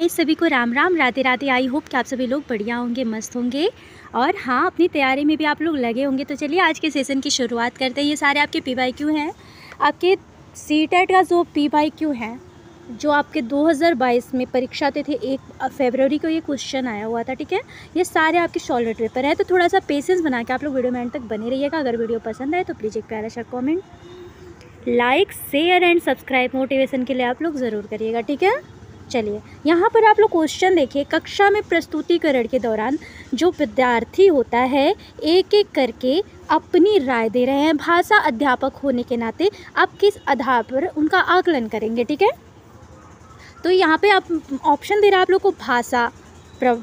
इस सभी को राम राम, राधे राधे। आई होप कि आप सभी लोग बढ़िया होंगे, मस्त होंगे और हाँ, अपनी तैयारी में भी आप लोग लगे होंगे। तो चलिए आज के सेशन की शुरुआत करते हैं। ये सारे आपके PYQ हैं, आपके CTET का जो PYQ है, जो आपके 2022 में परीक्षा आते थे। 1 फरवरी को ये क्वेश्चन आया हुआ था, ठीक है। ये सारे आपके सॉल्व पेपर है, तो थोड़ा सा पेशेंस बना के आप लोग वीडियो में एंड तक बने रहिएगा। अगर वीडियो पसंद आए तो प्लीज़ एक प्यारा सा comment, like, share and subscribe motivation के लिए आप लोग ज़रूर करिएगा, ठीक है। चलिए यहाँ पर आप लोग क्वेश्चन देखिए। कक्षा में प्रस्तुतिकरण के दौरान जो विद्यार्थी होता है एक एक करके अपनी राय दे रहे हैं। भाषा अध्यापक होने के नाते आप किस आधार पर उनका आकलन करेंगे, ठीक है। तो यहाँ पे आप ऑप्शन दे रहा है आप लोग को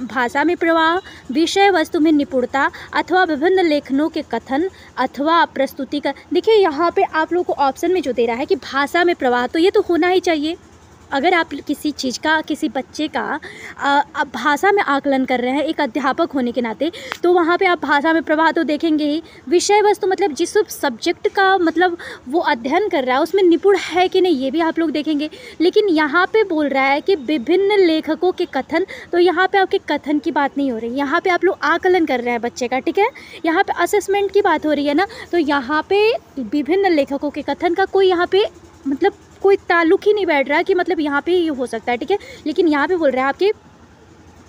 भाषा में प्रवाह, विषय वस्तु में निपुणता अथवा विभिन्न लेखनों के कथन अथवा प्रस्तुति का। देखिए यहाँ पे आप लोग को ऑप्शन में जो दे रहा है कि भाषा में प्रवाह, तो ये तो होना ही चाहिए। अगर आप किसी चीज़ का, किसी बच्चे का भाषा में आकलन कर रहे हैं एक अध्यापक होने के नाते, तो वहाँ पे आप भाषा में प्रवाह तो देखेंगे ही। विषय वस्तु मतलब जिस सब्जेक्ट का मतलब वो अध्ययन कर रहा है उसमें निपुण है कि नहीं, ये भी आप लोग देखेंगे। लेकिन यहाँ पे बोल रहा है कि विभिन्न लेखकों के कथन, तो यहाँ पे आपके कथन की बात नहीं हो रही, यहाँ पे आप लोग आकलन कर रहे हैं बच्चे का, ठीक है। यहाँ पे असेसमेंट की बात हो रही है ना, तो यहाँ पे विभिन्न लेखकों के कथन का कोई यहाँ पे मतलब कोई ताल्लुक ही नहीं बैठ रहा कि मतलब यहाँ पे ये हो सकता है, ठीक है। लेकिन यहाँ पे बोल रहा है आपके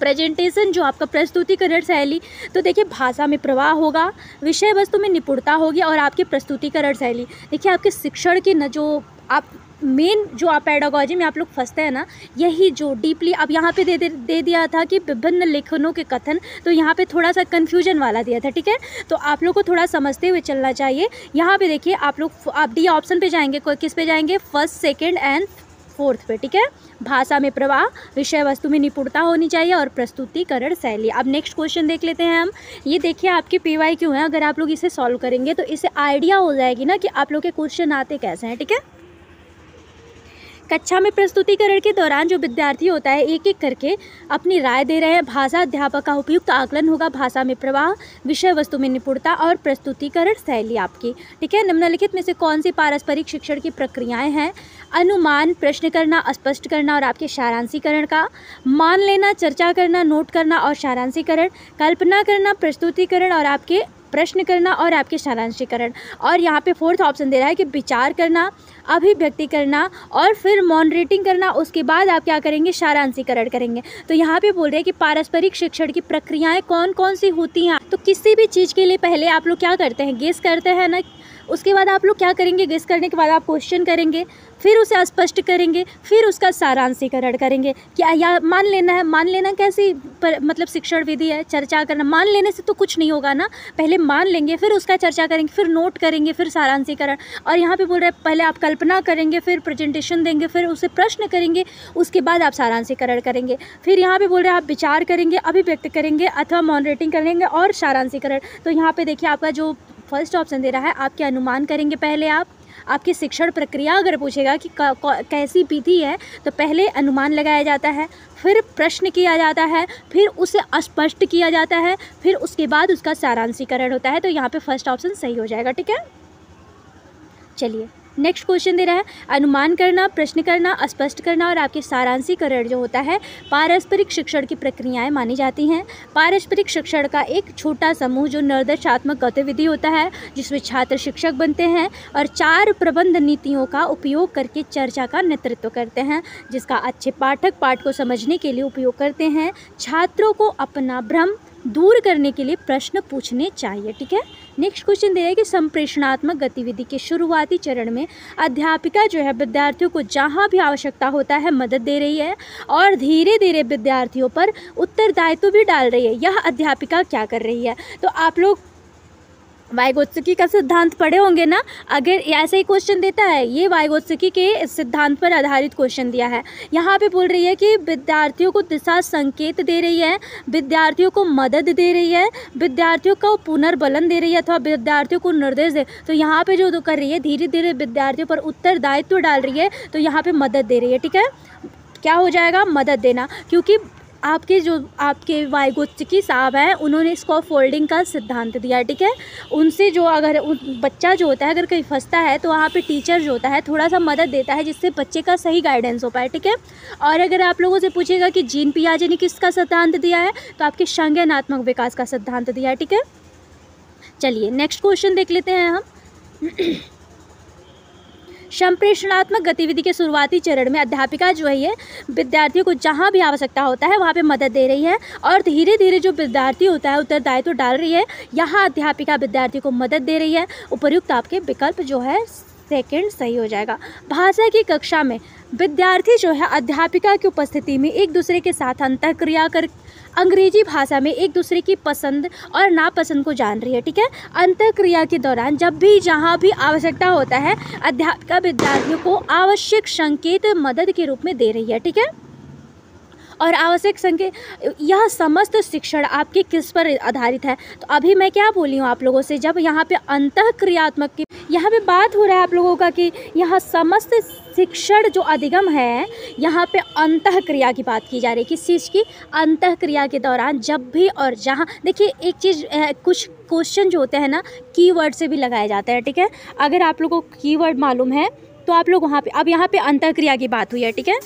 प्रेजेंटेशन, जो आपका प्रस्तुतिकरण शैली, तो देखिए भाषा में प्रवाह होगा, विषय वस्तु में निपुणता होगी और आपकी प्रस्तुतिकरण शैली। देखिए आपके शिक्षण की न जो आप मेन जो आप पेडागोजी में आप लोग फंसते हैं ना, यही जो डीपली अब यहाँ पे दे दिया था कि विभिन्न लेखनों के कथन, तो यहाँ पे थोड़ा सा कन्फ्यूजन वाला दिया था, ठीक है। तो आप लोग को थोड़ा समझते हुए चलना चाहिए। यहाँ पे देखिए आप लोग आप डी ऑप्शन पे जाएंगे, किस पे जाएंगे, फर्स्ट, सेकेंड एंड फोर्थ पे, ठीक है। भाषा में प्रवाह, विषय वस्तु में निपुणता होनी चाहिए और प्रस्तुतिकरण शैली। अब नेक्स्ट क्वेश्चन देख लेते हैं हम। ये देखिए आपके PYQ है, अगर आप लोग इसे सॉल्व करेंगे तो इससे आइडिया हो जाएगी ना कि आप लोग के क्वेश्चन आते कैसे हैं, ठीक है। कक्षा में प्रस्तुतिकरण के दौरान जो विद्यार्थी होता है एक एक करके अपनी राय दे रहे हैं। भाषा अध्यापक का उपयुक्त आकलन होगा भाषा में प्रवाह, विषय वस्तु में निपुणता और प्रस्तुतिकरण शैली आपकी, ठीक है। निम्नलिखित में से कौन सी पारस्परिक शिक्षण की प्रक्रियाएं हैं? अनुमान, प्रश्न करना, स्पष्ट करना और आपके सारांशीकरण का, मान लेना, चर्चा करना, नोट करना और सारांशीकरण, कल्पना करना, प्रस्तुतिकरण और आपके प्रश्न करना और आपके सारांशीकरण। और यहाँ पे फोर्थ ऑप्शन दे रहा है कि विचार करना, अभिव्यक्ति करना और फिर मॉडरेटिंग करना, उसके बाद आप क्या करेंगे, सारांशीकरण करेंगे। तो यहाँ पे बोल रहे हैं कि पारस्परिक शिक्षण की प्रक्रियाएं कौन कौन सी होती हैं। तो किसी भी चीज़ के लिए पहले आप लोग क्या करते हैं, गेस करते हैं ना। उसके बाद आप लोग क्या करेंगे, गेस करने के बाद आप क्वेश्चन करेंगे, फिर उसे स्पष्ट करेंगे, फिर उसका सारांशीकरण करेंगे। क्या या मान लेना है, मान लेना कैसी मतलब शिक्षण विधि है, चर्चा करना। मान लेने से तो कुछ नहीं होगा ना, पहले मान लेंगे, फिर उसका चर्चा करेंगे, फिर नोट करेंगे, फिर सारांशीकरण। और यहाँ पे बोल रहे हैं पहले आप कल्पना करेंगे, फिर प्रेजेंटेशन देंगे, फिर उसे प्रश्न करेंगे, उसके बाद आप सारांशीकरण करेंगे। फिर यहाँ पे बोल रहे हैं आप विचार करेंगे, अभिव्यक्त करेंगे अथवा मॉडरेटिंग करेंगे और सारांशीकरण। तो यहाँ पे देखिए आपका जो फर्स्ट ऑप्शन दे रहा है, आपके अनुमान करेंगे पहले आप। आपकी शिक्षण प्रक्रिया अगर पूछेगा कि कैसी विधि है, तो पहले अनुमान लगाया जाता है, फिर प्रश्न किया जाता है, फिर उसे स्पष्ट किया जाता है, फिर उसके बाद उसका सारांशीकरण होता है। तो यहाँ पे फर्स्ट ऑप्शन सही हो जाएगा, ठीक है। चलिए नेक्स्ट क्वेश्चन दे रहा है, अनुमान करना, प्रश्न करना, स्पष्ट करना और आपके सारांशीकरण जो होता है पारस्परिक शिक्षण की प्रक्रियाएं मानी जाती हैं। पारस्परिक शिक्षण का एक छोटा समूह जो निर्देशात्मक गतिविधि होता है, जिसमें छात्र शिक्षक बनते हैं और 4 प्रबंध नीतियों का उपयोग करके चर्चा का नेतृत्व करते हैं, जिसका अच्छे पाठक पाठ को समझने के लिए उपयोग करते हैं। छात्रों को अपना भ्रम दूर करने के लिए प्रश्न पूछने चाहिए, ठीक है। नेक्स्ट क्वेश्चन दिया है कि संप्रेषणात्मक गतिविधि के शुरुआती चरण में अध्यापिका जो है विद्यार्थियों को जहां भी आवश्यकता होता है मदद दे रही है और धीरे धीरे विद्यार्थियों पर उत्तरदायित्व भी डाल रही है। यह अध्यापिका क्या कर रही है? तो आप लोग वाइगोत्स्की का सिद्धांत पढ़े होंगे ना। अगर ऐसे ही क्वेश्चन देता है, ये वाइगोत्स्की के सिद्धांत पर आधारित क्वेश्चन दिया है। यहाँ पे बोल रही है कि विद्यार्थियों को दिशा संकेत दे रही है, विद्यार्थियों को मदद दे रही है, विद्यार्थियों को पुनर्बलन दे रही है अथवा विद्यार्थियों को निर्देश दे। तो यहाँ पे जो कर रही है, धीरे धीरे विद्यार्थियों पर उत्तरदायित्व डाल रही है, तो यहाँ पे मदद दे रही है, ठीक है। क्या हो जाएगा, मदद देना, क्योंकि आपके जो आपके वाइगोत्स्की साहब हैं उन्होंने इसको फोल्डिंग का सिद्धांत दिया है, ठीक है। उनसे जो अगर बच्चा जो होता है अगर कहीं फंसता है तो वहाँ पे टीचर जो होता है थोड़ा सा मदद देता है जिससे बच्चे का सही गाइडेंस हो पाए, ठीक है। और अगर आप लोगों से पूछेगा कि जीन पियाजे ने किसका सिद्धांत दिया है तो आपके संज्ञानात्मक विकास का सिद्धांत दिया है, ठीक है। चलिए नेक्स्ट क्वेश्चन देख लेते हैं हम। संप्रेषणात्मक गतिविधि के शुरुआती चरण में अध्यापिका जो है ये विद्यार्थियों को जहाँ भी आवश्यकता होता है वहाँ पे मदद दे रही है और धीरे धीरे जो विद्यार्थी होता है उत्तरदायित्व तो डाल रही है। यहाँ अध्यापिका विद्यार्थियों को मदद दे रही है। उपयुक्त आपके विकल्प जो है सेकंड सही हो जाएगा। भाषा की कक्षा में विद्यार्थी जो है अध्यापिका की उपस्थिति में एक दूसरे के साथ अंतःक्रिया कर अंग्रेजी भाषा में एक दूसरे की पसंद और नापसंद को जान रही है, ठीक है। अंतःक्रिया के दौरान जब भी जहाँ भी आवश्यकता होता है अध्यापिका विद्यार्थियों को आवश्यक संकेत मदद के रूप में दे रही है, ठीक है। और आवश्यक संकेत, यह समस्त शिक्षण आपके किस पर आधारित है। तो अभी मैं क्या बोली हूँ आप लोगों से, जब यहाँ पे अंतःक्रियात्मक की यहाँ पे बात हो रहा है आप लोगों का कि यहाँ समस्त शिक्षण जो अधिगम है यहाँ पे अंतःक्रिया की बात की जा रही है। किस चीज़ की? अंतःक्रिया के दौरान जब भी और जहाँ, देखिए एक चीज़ कुछ क्वेश्चन जो होते हैं ना कीवर्ड से भी लगाए जाते हैं, ठीक है। अगर आप लोगों को कीवर्ड मालूम है तो आप लोग वहाँ पे, अब यहाँ पे अंतःक्रिया की बात हुई है, ठीक है।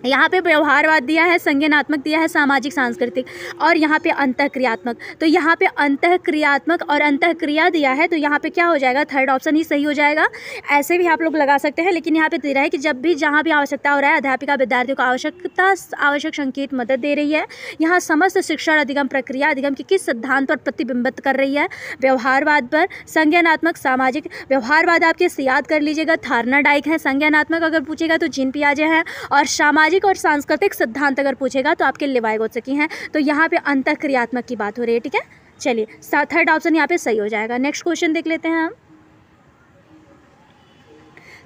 यहाँ पे व्यवहारवाद दिया है, संज्ञानात्मक दिया है, सामाजिक सांस्कृतिक, और यहाँ पे अंतःक्रियात्मक। तो यहाँ पे अंतःक्रियात्मक और अंतःक्रिया दिया है तो यहाँ पे क्या हो जाएगा, थर्ड ऑप्शन ही सही हो जाएगा। ऐसे भी आप लोग लगा सकते हैं लेकिन यहाँ पे दे रहा है कि जब भी जहाँ भी आवश्यकता हो रहा है अध्यापिका विद्यार्थियों को आवश्यक संकेत मदद दे रही है। यहाँ समस्त शिक्षण अधिगम प्रक्रिया अधिगम के किस सिद्धांत पर प्रतिबिंबित कर रही है? व्यवहारवाद पर। संज्ञानात्मक सामाजिक, व्यवहारवाद आपके याद कर लीजिएगा थॉर्नडाइक है। संज्ञानात्मक अगर पूछेगा तो जीन पियाजे हैं। और सामाजिक और सांस्कृतिक सिद्धांत अगर पूछेगा तो आपके लिवाइगोत्स्की हैं। तो यहाँ पे अंतःक्रियात्मक की बात हो रही है, ठीक है। चलिए थर्ड ऑप्शन यहाँ पे सही हो जाएगा। नेक्स्ट क्वेश्चन देख लेते हैं हम।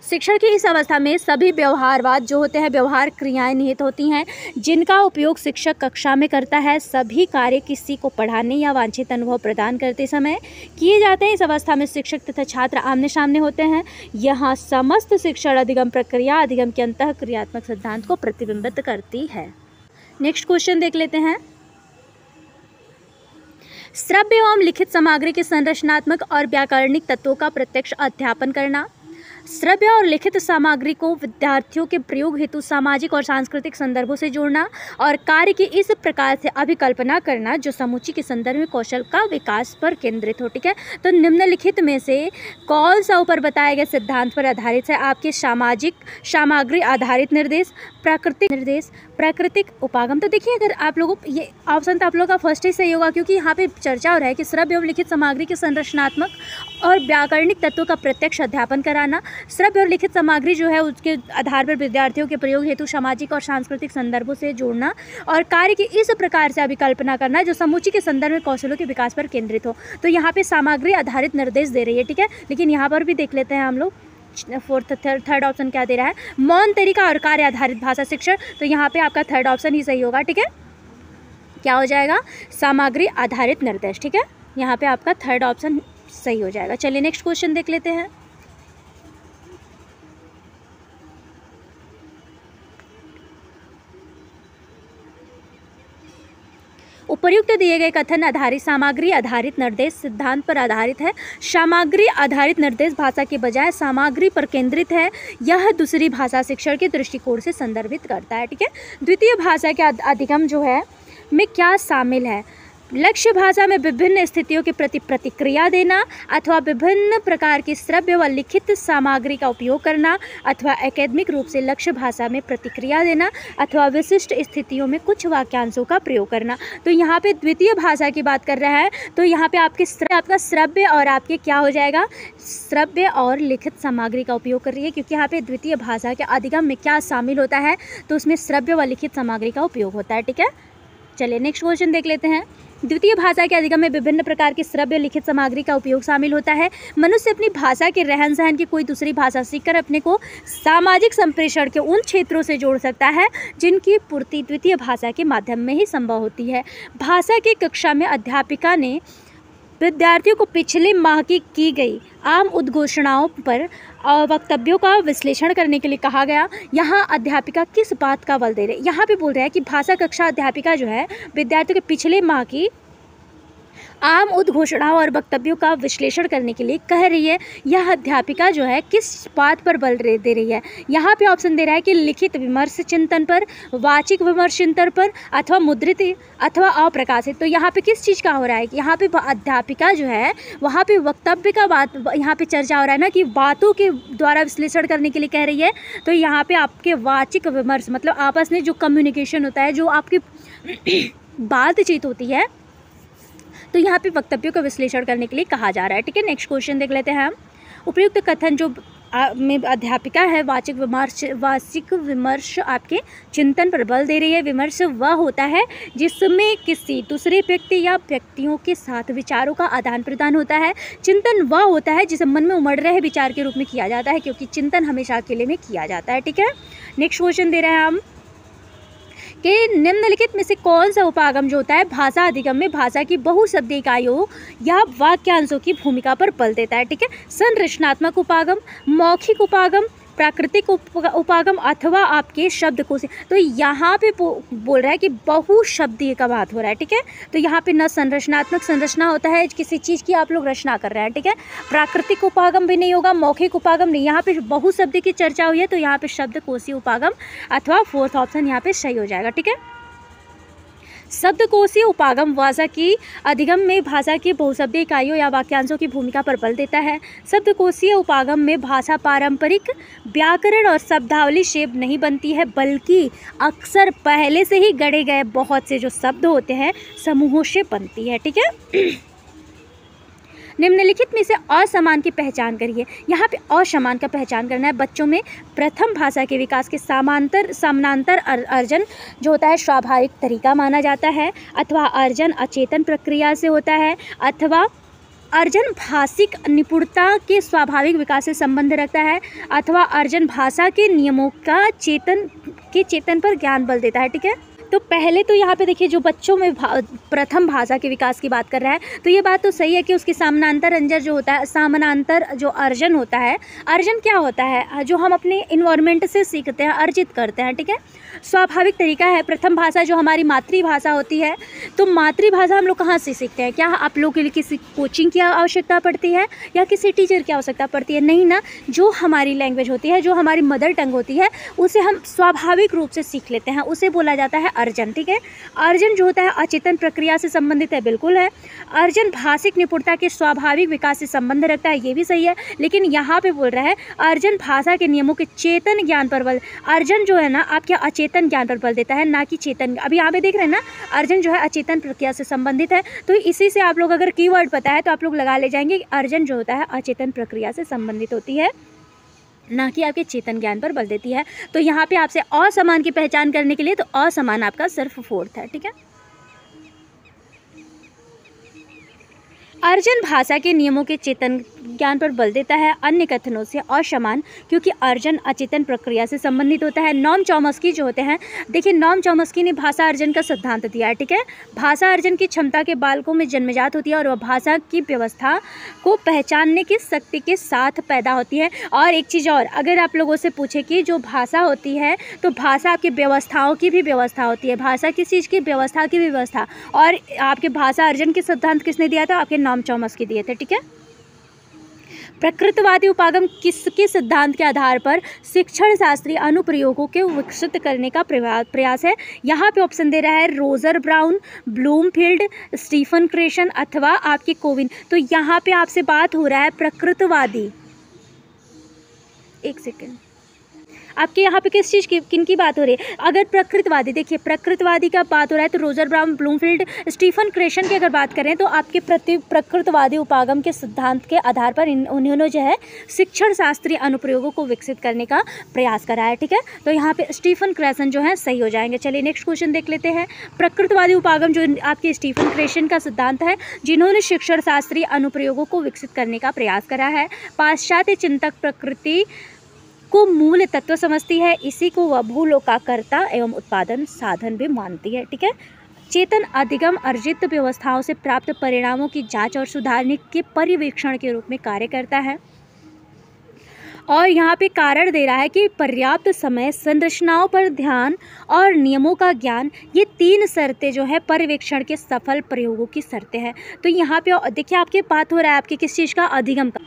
शिक्षण की इस अवस्था में सभी व्यवहारवाद जो होते हैं, व्यवहार क्रियाएं निहित होती हैं जिनका उपयोग शिक्षक कक्षा में करता है। सभी कार्य किसी को पढ़ाने या वांछित अनुभव प्रदान करते समय किए जाते हैं। इस अवस्था में शिक्षक तथा छात्र आमने सामने होते हैं। यहाँ समस्त शिक्षण अधिगम प्रक्रिया अधिगम के अंतःक्रियात्मक सिद्धांत को प्रतिबिंबित करती है। नेक्स्ट क्वेश्चन देख लेते हैं। श्रव्य एवं लिखित सामग्री के संरचनात्मक और व्याकरणिक तत्वों का प्रत्यक्ष अध्यापन करना। श्रव्य और लिखित सामग्री को विद्यार्थियों के प्रयोग हेतु सामाजिक और सांस्कृतिक संदर्भों से जोड़ना और कार्य की इस प्रकार से अभिकल्पना करना जो समुच्चय के संदर्भ में कौशल का विकास पर केंद्रित हो, ठीक है। तो निम्नलिखित में से कौन सा ऊपर बताए गए सिद्धांत पर आधारित है? आपके सामाजिक सामग्री आधारित निर्देश, प्राकृतिक निर्देश, प्राकृतिक उपागम। तो देखिए अगर आप लोगों ये ऑप्शन तो आप लोगों का फर्स्ट ही सही होगा क्योंकि यहाँ पे चर्चा हो रहा है कि श्रव्य एवं लिखित सामग्री के संरचनात्मक और व्याकरणिक तत्वों का प्रत्यक्ष अध्यापन कराना। श्रव्य और लिखित सामग्री जो है उसके आधार पर विद्यार्थियों के प्रयोग हेतु सामाजिक और सांस्कृतिक संदर्भों से जोड़ना और कार्य की इस प्रकार से अभिकल्पना करना जो समुच्चय के संदर्भ में कौशलों के विकास पर केंद्रित हो। तो यहाँ पे सामग्री आधारित निर्देश दे रही है, ठीक है। लेकिन यहाँ पर भी देख लेते हैं हम लोग थर्ड ऑप्शन क्या दे रहा है, मौन तरीका और कार्य आधारित भाषा शिक्षण। तो यहाँ पे आपका थर्ड ऑप्शन ही सही होगा, ठीक है। क्या हो जाएगा, सामग्री आधारित निर्देश, ठीक है। यहाँ पे आपका थर्ड ऑप्शन सही हो जाएगा। चलिए नेक्स्ट क्वेश्चन देख लेते हैं। उपर्युक्त दिए गए कथन आधारित सामग्री आधारित निर्देश सिद्धांत पर आधारित है। सामग्री आधारित निर्देश भाषा के बजाय सामग्री पर केंद्रित है। यह दूसरी भाषा शिक्षण के दृष्टिकोण से संदर्भित करता है, ठीक है। द्वितीय भाषा के अधिगम जो है में क्या शामिल है? लक्ष्य भाषा में विभिन्न स्थितियों के प्रति प्रतिक्रिया देना अथवा विभिन्न प्रकार की श्रव्य व लिखित सामग्री का उपयोग करना अथवा एकेडमिक रूप से लक्ष्य भाषा में प्रतिक्रिया देना अथवा विशिष्ट स्थितियों में कुछ वाक्यांशों का प्रयोग करना। तो यहाँ पे द्वितीय भाषा की बात कर रहा है तो यहाँ पे आपका श्रव्य और आपके क्या हो जाएगा, श्रव्य और लिखित सामग्री का उपयोग कर रही है क्योंकि यहाँ पे द्वितीय भाषा के अधिगम में क्या शामिल होता है तो उसमें श्रव्य व लिखित सामग्री का उपयोग होता है, ठीक है। चलिए नेक्स्ट क्वेश्चन देख लेते हैं। द्वितीय भाषा के अधिगम में विभिन्न प्रकार की श्रव्य लिखित सामग्री का उपयोग शामिल होता है। मनुष्य अपनी भाषा के रहन सहन की कोई दूसरी भाषा सीखकर अपने को सामाजिक संप्रेषण के उन क्षेत्रों से जोड़ सकता है जिनकी पूर्ति द्वितीय भाषा के माध्यम में ही संभव होती है। भाषा की कक्षा में अध्यापिका ने विद्यार्थियों को पिछले माह की गई आम उद्घोषणाओं पर वक्तव्यों का विश्लेषण करने के लिए कहा गया। यहाँ अध्यापिका किस बात का बल दे रहे हैं? यहाँ पे बोल रहा है कि भाषा कक्षा अध्यापिका जो है विद्यार्थियों के पिछले माह की आम उद्घोषणाओं और वक्तव्यों का विश्लेषण करने के लिए कह रही है। यह अध्यापिका जो है किस बात पर बल दे रही है? यहाँ पे ऑप्शन दे रहा है कि लिखित विमर्श चिंतन पर, वाचिक विमर्श चिंतन पर, अथवा मुद्रित अथवा अप्रकाशित। तो यहाँ पे किस चीज़ का हो रहा है? यहाँ पे अध्यापिका जो है वहाँ पे वक्तव्य का बात यहाँ पे चर्चा हो रहा है ना, कि बातों के द्वारा विश्लेषण करने के लिए कह रही है। तो यहाँ पे आपके वाचिक विमर्श मतलब आपस में जो कम्युनिकेशन होता है, जो आपकी बातचीत होती है, तो यहाँ पे वक्तव्यों का विश्लेषण करने के लिए कहा जा रहा है। ठीक है, नेक्स्ट क्वेश्चन देख लेते हैं हम। उपयुक्त कथन जो में अध्यापिका है वाचिक विमर्श आपके चिंतन पर बल दे रही है। विमर्श वह होता है जिसमें किसी दूसरे व्यक्ति या व्यक्तियों के साथ विचारों का आदान प्रदान होता है। चिंतन वह होता है जिसे मन में उमड़ रहे विचार के रूप में किया जाता है, क्योंकि चिंतन हमेशा अकेले में किया जाता है। ठीक है, नेक्स्ट क्वेश्चन दे रहे हैं हम कि निम्नलिखित में से कौन सा उपागम जो होता है भाषा अधिगम में भाषा की बहुशब्दी इकाइयों या वाक्यांशों की भूमिका पर बल देता है। ठीक है, संरचनात्मक उपागम, मौखिक उपागम, प्राकृतिक उपागम अथवा आपके शब्दकोश। तो यहाँ पे बोल रहा है कि बहुशब्दीय का बात हो रहा है। ठीक है, तो यहाँ पे न संरचनात्मक, संरचना होता है किसी चीज़ की आप लोग रचना कर रहे हैं। ठीक है, प्राकृतिक उपागम भी नहीं होगा, मौखिक उपागम नहीं। यहाँ पे बहुशब्दी की चर्चा हुई है, तो यहाँ पे शब्दकोशीय उपागम अथवा फोर्थ ऑप्शन यहाँ पे सही हो जाएगा। ठीक है, शब्दकोशीय उपागम भाषा की अधिगम में भाषा की बहुशब्दी इकाइयों या वाक्यांशों की भूमिका पर बल देता है। शब्दकोशीय उपागम में भाषा पारंपरिक व्याकरण और शब्दावली से नहीं बनती है, बल्कि अक्सर पहले से ही गढ़े गए बहुत से जो शब्द होते हैं समूहों से बनती है। ठीक है, निम्नलिखित में से असमान की पहचान करिए। यहाँ पे असमान का पहचान करना है। बच्चों में प्रथम भाषा के विकास के समानांतर अर्जन जो होता है स्वाभाविक तरीका माना जाता है, अथवा अर्जन अचेतन प्रक्रिया से होता है, अथवा अर्जन भाषिक निपुणता के स्वाभाविक विकास से संबंध रखता है, अथवा अर्जन भाषा के नियमों का चेतन पर ज्ञान बल देता है। ठीक है, तो पहले तो यहाँ पे देखिए जो बच्चों में प्रथम भाषा के विकास की बात कर रहा है, तो ये बात तो सही है कि उसकी समानांतर अंजर जो होता है, समानांतर जो अर्जन होता है, अर्जन क्या होता है जो हम अपने इन्वायरमेंट से सीखते हैं, अर्जित करते हैं। ठीक है, स्वाभाविक तरीका है। प्रथम भाषा जो हमारी मातृभाषा होती है, तो मातृभाषा हम लोग कहाँ से सीखते हैं? क्या आप लोगों के लिए किसी कोचिंग की आवश्यकता पड़ती है या किसी टीचर की आवश्यकता पड़ती है? नहीं ना, जो हमारी लैंग्वेज होती है, जो हमारी मदर टंग होती है, उसे हम स्वाभाविक रूप से सीख लेते हैं, उसे बोला जाता है अर्जन। ठीक है, अर्जन जो होता है अचेतन प्रक्रिया से संबंधित है, बिल्कुल है। अर्जन भाषिक निपुणता के स्वाभाविक विकास से संबंध रखता है, ये भी सही है। लेकिन यहाँ पे बोल रहा है अर्जन भाषा के नियमों के चेतन ज्ञान पर बल। अर्जन जो है ना आपके अचेतन ज्ञान पर बल देता है, ना कि चेतन। अभी यहाँ पे देख रहे हैं ना, अर्जन जो है अचेतन प्रक्रिया से संबंधित है, तो इसी से आप लोग अगर कीवर्ड पता है तो आप लोग लगा ले जाएंगे कि अर्जन जो होता है अचेतन प्रक्रिया से संबंधित होती है, ना कि आपके चेतन ज्ञान पर बल देती है। तो यहाँ पे आपसे असमान की पहचान करने के लिए तो असमान आपका सिर्फ फोर्थ है। ठीक है, अर्जन भाषा के नियमों के चेतन ज्ञान पर बल देता है, अन्य कथनों से असमान, क्योंकि अर्जन अचेतन प्रक्रिया से संबंधित होता है। नॉम चॉम्स्की जो होते हैं, देखिए नॉम चॉम्स्की ने भाषा अर्जन का सिद्धांत दिया है। ठीक है, भाषा अर्जन की क्षमता के बालकों में जन्मजात होती है और वह भाषा की व्यवस्था को पहचानने की शक्ति के साथ पैदा होती है। और एक चीज़ और, अगर आप लोगों से पूछे कि जो भाषा होती है, तो भाषा आपकी व्यवस्थाओं की भी व्यवस्था होती है, भाषा किस चीज़ की व्यवस्था की भी व्यवस्था। और आपके भाषा अर्जन के सिद्धांत किसने दिया था? आपके नॉम चॉम्स्की दिए थे। ठीक है, प्रकृतवादी उपागम किसके सिद्धांत के आधार पर शिक्षण शास्त्रीय अनुप्रयोगों को विकसित करने का प्रयास है? यहाँ पे ऑप्शन दे रहा है रोजर ब्राउन, ब्लूमफील्ड, स्टीफन क्रेशन अथवा आपके कोविन। तो यहाँ पे आपसे बात हो रहा है प्रकृतवादी। एक सेकेंड, आपके यहाँ पे किस चीज़ की किन की बात हो रही है? अगर प्रकृतवादी, देखिए प्रकृतवादी का बात हो रहा है तो रोजर ब्राउन, ब्लूमफील्ड, स्टीफन क्रेशन की अगर बात करें तो आपके प्रकृतवादी उपागम के सिद्धांत के आधार पर उन्होंने जो है शिक्षण शास्त्रीय अनुप्रयोगों को विकसित करने का प्रयास करा है। ठीक है, तो यहाँ पे स्टीफन क्रेशन जो है सही हो जाएंगे। चलिए नेक्स्ट क्वेश्चन देख लेते हैं। प्रकृतवादी उपागम जो आपके स्टीफन क्रेशन का सिद्धांत है, जिन्होंने शिक्षण शास्त्रीय अनुप्रयोगों को विकसित करने का प्रयास करा है। पाश्चात्य चिंतक प्रकृति को मूल तत्व समझती है, इसी को वह भूलों का कर्ता एवं उत्पादन साधन भी मानती है। ठीक है, चेतन अधिगम अर्जित व्यवस्थाओं से प्राप्त परिणामों की जांच और सुधारने के पर्यवेक्षण के रूप में कार्य करता है। और यहाँ पे कारण दे रहा है कि पर्याप्त समय, संरचनाओं पर ध्यान और नियमों का ज्ञान, ये 3 शर्तें जो है पर्यवेक्षण के सफल प्रयोगों की शर्तें हैं। तो यहाँ पे देखिए आपके बात हो रहा है आपके किस चीज़ का, अधिगम का।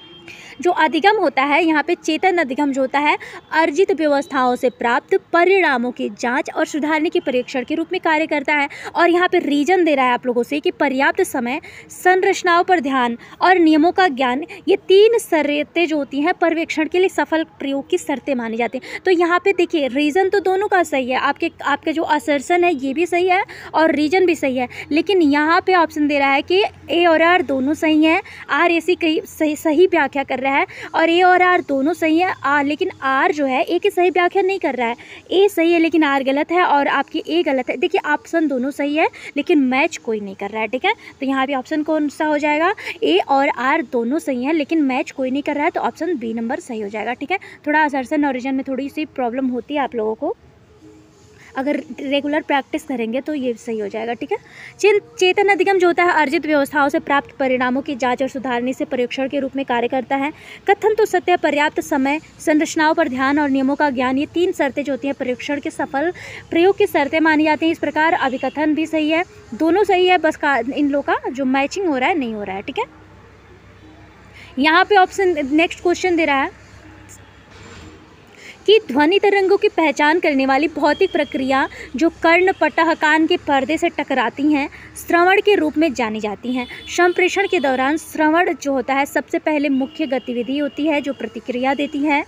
जो अधिगम होता है यहाँ पे चेतन अधिगम जो होता है अर्जित व्यवस्थाओं से प्राप्त परिणामों की जांच और सुधारने के परीक्षण के रूप में कार्य करता है। और यहाँ पे रीजन दे रहा है आप लोगों से कि पर्याप्त समय, संरचनाओं पर ध्यान और नियमों का ज्ञान, ये 3 शर्तें जो होती हैं पर्यवेक्षण के लिए सफल प्रयोग की शर्तें मानी जाती हैं। तो यहाँ पे देखिए रीजन तो दोनों का सही है, आपके जो असर्शन है ये भी सही है और रीजन भी सही है, लेकिन यहाँ पे ऑप्शन दे रहा है कि ए और आर दोनों सही हैं, आर ऐसी कई सही व्याख्या कर रहा है और ए और आर दोनों सही है, लेकिन आर जो है ए की सही व्याख्या नहीं कर रहा है। ए सही है लेकिन आर गलत है और आपकी ए गलत है। देखिए ऑप्शन दोनों सही है लेकिन मैच कोई नहीं कर रहा है, ठीक है। तो यहाँ पे ऑप्शन कौन सा हो जाएगा, ए और आर दोनों सही हैं लेकिन मैच कोई नहीं कर रहा है, तो ऑप्शन बी नंबर सही हो जाएगा, ठीक है। थोड़ा असर्शन और रीजन में थोड़ी सी प्रॉब्लम होती है आप लोगों को, अगर रेगुलर प्रैक्टिस करेंगे तो ये सही हो जाएगा, ठीक है। चेतन अधिगम जो होता है अर्जित व्यवस्थाओं से प्राप्त परिणामों की जांच और सुधारने से परीक्षण के रूप में कार्य करता है। कथन तो सत्य, पर्याप्त समय, संरचनाओं पर ध्यान और नियमों का ज्ञान, ये 3 शर्तें जो होती हैं परीक्षण के सफल प्रयोग की शर्तें मानी जाती हैं। इस प्रकार अभिकथन भी सही है, दोनों सही है, बस इन लोगों का जो मैचिंग हो रहा है नहीं हो रहा है, ठीक है। यहाँ पे ऑप्शन नेक्स्ट क्वेश्चन दे रहा है कि ध्वनि तरंगों की पहचान करने वाली भौतिक प्रक्रिया जो कर्ण पटह कान के पर्दे से टकराती हैं श्रवण के रूप में जानी जाती हैं। संप्रेषण के दौरान श्रवण जो होता है सबसे पहले मुख्य गतिविधि होती है जो प्रतिक्रिया देती है।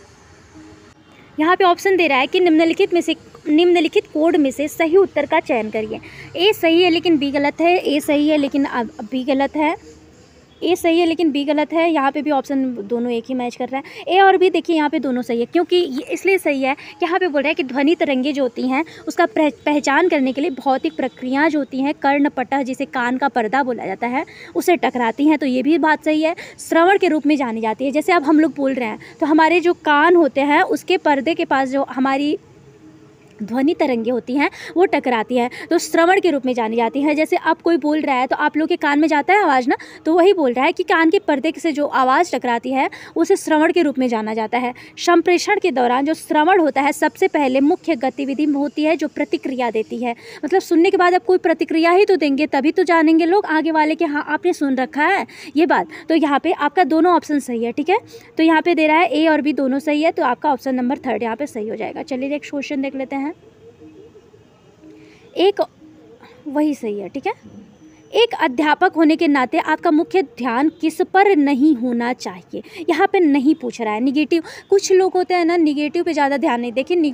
यहाँ पे ऑप्शन दे रहा है कि निम्नलिखित कोड में से सही उत्तर का चयन करिए। ए सही है लेकिन बी गलत है, ए सही है लेकिन बी गलत है, ए सही है लेकिन बी गलत है। यहाँ पे भी ऑप्शन दोनों एक ही मैच कर रहा है। ए और बी देखिए यहाँ पे दोनों सही है, क्योंकि ये इसलिए सही है कि यहाँ पे बोल रहा है कि ध्वनि तरंगे जो होती हैं उसका पहचान करने के लिए भौतिक प्रक्रियाएं जो होती हैं कर्णपटह जिसे कान का पर्दा बोला जाता है उसे टकराती हैं, तो ये भी बात सही है। श्रवण के रूप में जानी जाती है, जैसे अब हम लोग बोल रहे हैं तो हमारे जो कान होते हैं उसके पर्दे के पास जो हमारी ध्वनि तरंगे होती हैं वो टकराती है तो श्रवण के रूप में जानी जाती है। जैसे अब कोई बोल रहा है तो आप लोग के कान में जाता है आवाज़ ना, तो वही बोल रहा है कि कान के पर्दे से जो आवाज़ टकराती है उसे श्रवण के रूप में जाना जाता है। संप्रेषण के दौरान जो श्रवण होता है सबसे पहले मुख्य गतिविधि होती है जो प्रतिक्रिया देती है। मतलब सुनने के बाद आप कोई प्रतिक्रिया ही तो देंगे तभी तो जानेंगे लोग आगे वाले के हाँ आपने सुन रखा है ये बात। तो यहाँ पे आपका दोनों ऑप्शन सही है, ठीक है। तो यहाँ पे दे रहा है ए और बी दोनों सही है, तो आपका ऑप्शन नंबर 3 यहाँ पे सही हो जाएगा। चलिए नेक्स्ट क्वेश्चन देख लेते हैं। एक वही सही है, ठीक है। एक अध्यापक होने के नाते आपका मुख्य ध्यान किस पर नहीं होना चाहिए। यहाँ पे नहीं पूछ रहा है निगेटिव, कुछ लोग होते हैं ना निगेटिव पे ज़्यादा ध्यान नहीं। देखिए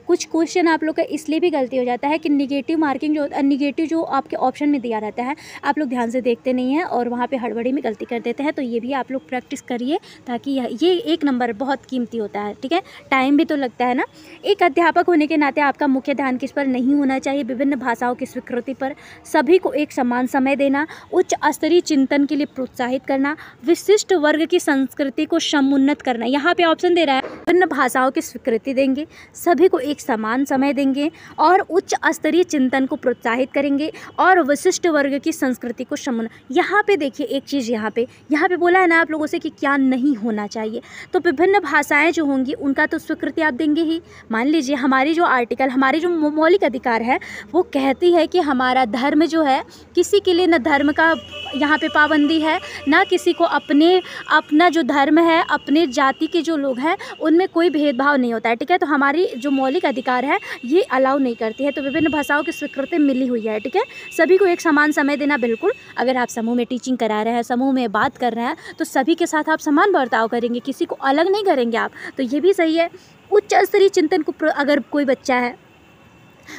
कुछ क्वेश्चन आप लोग का इसलिए भी गलती हो जाता है कि निगेटिव मार्किंग जो निगेटिव जो आपके ऑप्शन में दिया रहता है आप लोग ध्यान से देखते नहीं हैं और वहाँ पे हड़बड़ी में गलती कर देते हैं। तो ये भी आप लोग प्रैक्टिस करिए ताकि ये 1 नंबर बहुत कीमती होता है, ठीक है। टाइम भी तो लगता है ना। एक अध्यापक होने के नाते आपका मुख्य ध्यान किस पर नहीं होना चाहिए। विभिन्न भाषाओं की स्वीकृति पर, सभी को एक समान समय देना, उच्च स्तरीय चिंतन के लिए प्रोत्साहित करना, विशिष्ट वर्ग की संस्कृति को समुन्नत करना। यहाँ पे ऑप्शन दे रहा है विभिन्न भाषाओं की स्वीकृति देंगे, सभी को एक समान समय देंगे और उच्च स्तरीय चिंतन को प्रोत्साहित करेंगे और विशिष्ट वर्ग की संस्कृति को समुन्नत। यहाँ पे देखिए एक चीज़ यहाँ पे बोला है ना आप लोगों से कि क्या नहीं होना चाहिए। तो विभिन्न भाषाएं जो होंगी उनका तो स्वीकृति आप देंगे ही। मान लीजिए हमारी जो आर्टिकल, हमारी जो मौलिक अधिकार है वो कहती है कि हमारा धर्म जो है किसी के लिए न धर्म का यहाँ पे पाबंदी है ना किसी को अपना जो धर्म है अपने जाति के जो लोग हैं उनमें कोई भेदभाव नहीं होता है, ठीक है। तो हमारी जो मौलिक अधिकार है ये अलाउ नहीं करती है। तो विभिन्न भाषाओं की स्वीकृति मिली हुई है, ठीक है। सभी को एक समान समय देना, बिल्कुल। अगर आप समूह में टीचिंग करा रहे हैं, समूह में बात कर रहे हैं तो सभी के साथ आप समान बर्ताव करेंगे, किसी को अलग नहीं करेंगे आप, तो ये भी सही है। उच्च स्तरीय चिंतन को, अगर कोई बच्चा है,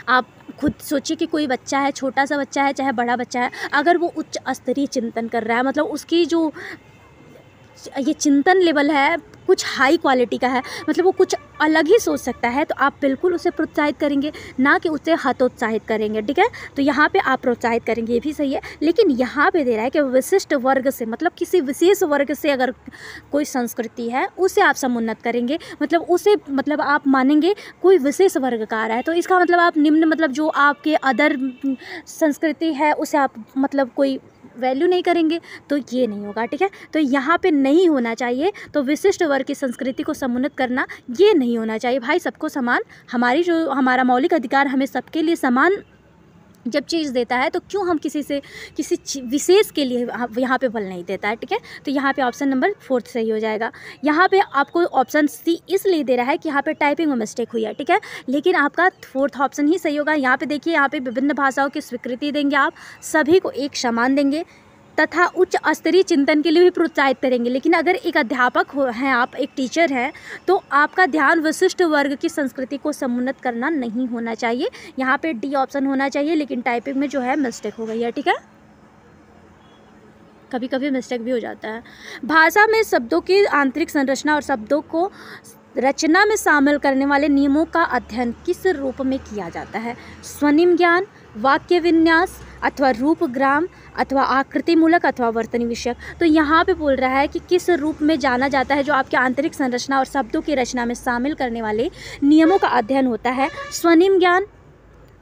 आप खुद सोचिए कि कोई बच्चा है, छोटा सा बच्चा है चाहे बड़ा बच्चा है, अगर वो उच्च स्तरीय चिंतन कर रहा है मतलब उसकी जो ये चिंतन लेवल है कुछ हाई क्वालिटी का है, मतलब वो कुछ अलग ही सोच सकता है, तो आप बिल्कुल उसे प्रोत्साहित करेंगे, ना कि उसे हतोत्साहित करेंगे, ठीक है। तो यहाँ पे आप प्रोत्साहित करेंगे, ये भी सही है। लेकिन यहाँ पे दे रहा है कि विशिष्ट वर्ग से, मतलब किसी विशेष वर्ग से अगर कोई संस्कृति है उसे आप समुन्नत करेंगे, मतलब उसे मतलब आप मानेंगे कोई विशेष वर्ग का आ रहा है, तो इसका मतलब आप निम्न, मतलब जो आपके अदर संस्कृति है उसे आप मतलब कोई वैल्यू नहीं करेंगे, तो ये नहीं होगा, ठीक है। तो यहाँ पे नहीं होना चाहिए, तो विशिष्ट वर्ग की संस्कृति को समुन्नत करना ये नहीं होना चाहिए। भाई सबको समान, हमारा मौलिक अधिकार हमें सबके लिए समान जब चीज़ देता है, तो क्यों हम किसी विशेष के लिए यहाँ पे बल नहीं देता है, ठीक है। तो यहाँ पे ऑप्शन नंबर 4 सही हो जाएगा। यहाँ पे आपको ऑप्शन सी इसलिए दे रहा है कि यहाँ पे टाइपिंग में मिस्टेक हुई है, ठीक है, लेकिन आपका 4th ऑप्शन ही सही होगा। यहाँ पे देखिए, यहाँ पे विभिन्न भाषाओं की स्वीकृति देंगे, आप सभी को एक समान देंगे तथा उच्च स्तरीय चिंतन के लिए भी प्रोत्साहित करेंगे। लेकिन अगर एक अध्यापक हैं, आप एक टीचर हैं, तो आपका ध्यान विशिष्ट वर्ग की संस्कृति को समुन्नत करना नहीं होना चाहिए। यहाँ पे डी ऑप्शन होना चाहिए, लेकिन टाइपिंग में जो है मिस्टेक हो गई है, ठीक है, कभी कभी मिस्टेक भी हो जाता है। भाषा में शब्दों की आंतरिक संरचना और शब्दों को रचना में शामिल करने वाले नियमों का अध्ययन किस रूप में किया जाता है? स्वनिम ज्ञान, वाक्य विन्यास, अथवा रूपग्राम, अथवा आकृतिमूलक, अथवा वर्तनी विषयक। तो यहाँ पे बोल रहा है कि किस रूप में जाना जाता है जो आपके आंतरिक संरचना और शब्दों की रचना में शामिल करने वाले नियमों का अध्ययन होता है? स्वनिम ज्ञान,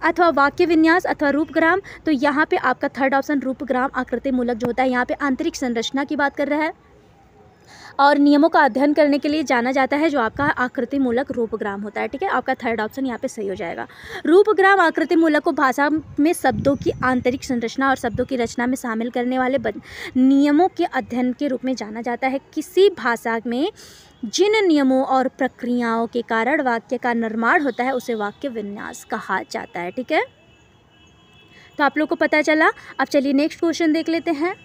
अथवा वाक्य विन्यास, अथवा रूपग्राम। तो यहाँ पे आपका 3rd ऑप्शन रूपग्राम आकृतिमूलक जो होता है, यहाँ पे आंतरिक संरचना की बात कर रहा है और नियमों का अध्ययन करने के लिए जाना जाता है जो आपका आकृतिमूलक रूपग्राम होता है, ठीक है। आपका 3rd ऑप्शन यहाँ पे सही हो जाएगा। रूपग्राम आकृतिमूलक को भाषा में शब्दों की आंतरिक संरचना और शब्दों की रचना में शामिल करने वाले नियमों के अध्ययन के रूप में जाना जाता है। किसी भाषा में जिन नियमों और प्रक्रियाओं के कारण वाक्य का निर्माण होता है उसे वाक्य विन्यास कहा जाता है, ठीक है। तो आप लोग को पता चला। अब चलिए नेक्स्ट क्वेश्चन देख लेते हैं।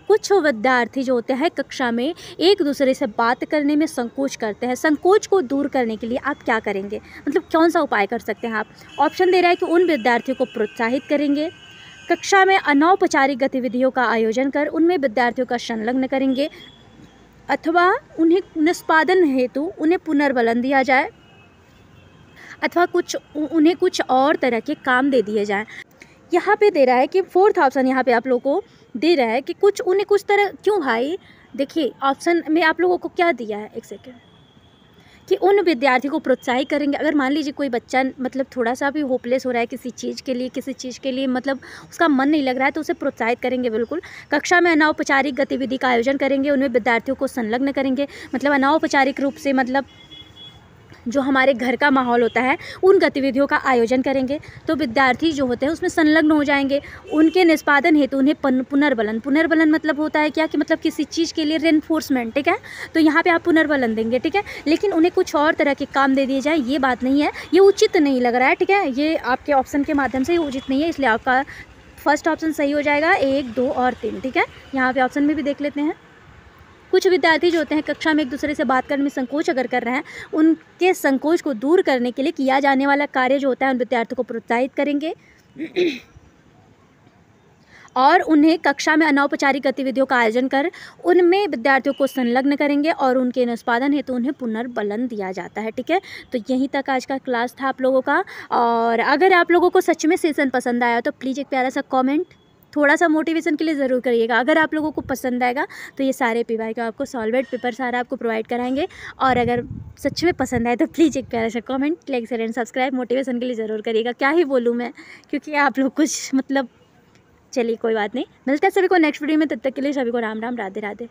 कुछ विद्यार्थी जो होते हैं कक्षा में एक दूसरे से बात करने में संकोच करते हैं, संकोच को दूर करने के लिए आप क्या करेंगे, मतलब कौन सा उपाय कर सकते हैं आप? ऑप्शन दे रहा है कि उन विद्यार्थियों को प्रोत्साहित करेंगे, कक्षा में अनौपचारिक गतिविधियों का आयोजन कर उनमें विद्यार्थियों का संलग्न करेंगे, अथवा उन्हें निष्पादन हेतु उन्हें पुनर्बलन दिया जाए, अथवा उन्हें कुछ और तरह के काम दे दिए जाएँ। यहाँ पे दे रहा है कि 4th ऑप्शन यहाँ पे आप लोगों को दे रहा है कि उन्हें कुछ तरह, क्यों भाई? देखिए ऑप्शन में आप लोगों को क्या दिया है, एक सेकेंड, कि उन विद्यार्थी को प्रोत्साहित करेंगे। अगर मान लीजिए कोई बच्चा मतलब थोड़ा सा भी होपलेस हो रहा है किसी चीज़ के लिए मतलब उसका मन नहीं लग रहा है, तो उसे प्रोत्साहित करेंगे बिल्कुल। कक्षा में अनौपचारिक गतिविधि का आयोजन करेंगे, उनमें विद्यार्थियों को संलग्न करेंगे, मतलब अनौपचारिक रूप से, मतलब जो हमारे घर का माहौल होता है उन गतिविधियों का आयोजन करेंगे, तो विद्यार्थी जो होते हैं उसमें संलग्न हो जाएंगे। उनके निष्पादन हेतु उन्हें पुनर्बलन मतलब होता है क्या, कि मतलब किसी चीज़ के लिए रेनफोर्समेंट, ठीक है। तो यहाँ पे आप पुनर्बलन देंगे, ठीक है, लेकिन उन्हें कुछ और तरह के काम दे दिए जाए, ये बात नहीं है, ये उचित नहीं लग रहा है, ठीक है। ये आपके ऑप्शन के माध्यम से उचित नहीं है, इसलिए आपका 1st ऑप्शन सही हो जाएगा, 1, 2 और 3, ठीक है। यहाँ पे ऑप्शन में भी देख लेते हैं। कुछ विद्यार्थी जो होते हैं कक्षा में एक दूसरे से बात करने में संकोच अगर कर रहे हैं, उनके संकोच को दूर करने के लिए किया जाने वाला कार्य जो होता है उन विद्यार्थियों को प्रोत्साहित करेंगे और उन्हें कक्षा में अनौपचारिक गतिविधियों का आयोजन कर उनमें विद्यार्थियों को संलग्न करेंगे और उनके निष्पादन हेतु उन्हें पुनर्बलन दिया जाता है, ठीक है। तो यहीं तक आज का क्लास था आप लोगों का। और अगर आप लोगों को सच में सेशन पसंद आया तो प्लीज़ एक प्यारा सा कॉमेंट थोड़ा सा मोटिवेशन के लिए ज़रूर करिएगा। अगर आप लोगों को पसंद आएगा तो ये सारे PY का आपको सॉल्वेड पेपर सारा आपको प्रोवाइड कराएंगे। और अगर सच में पसंद आए तो प्लीज़ एक प्यारा सा comment, like, share and subscribe motivation के लिए ज़रूर करिएगा। क्या ही बोलूँ मैं, क्योंकि आप लोग कुछ मतलब, चलिए कोई बात नहीं, मिलते हैं सभी को नेक्स्ट वीडियो में। तब तक के लिए सभी को राम राम, राधे राधे।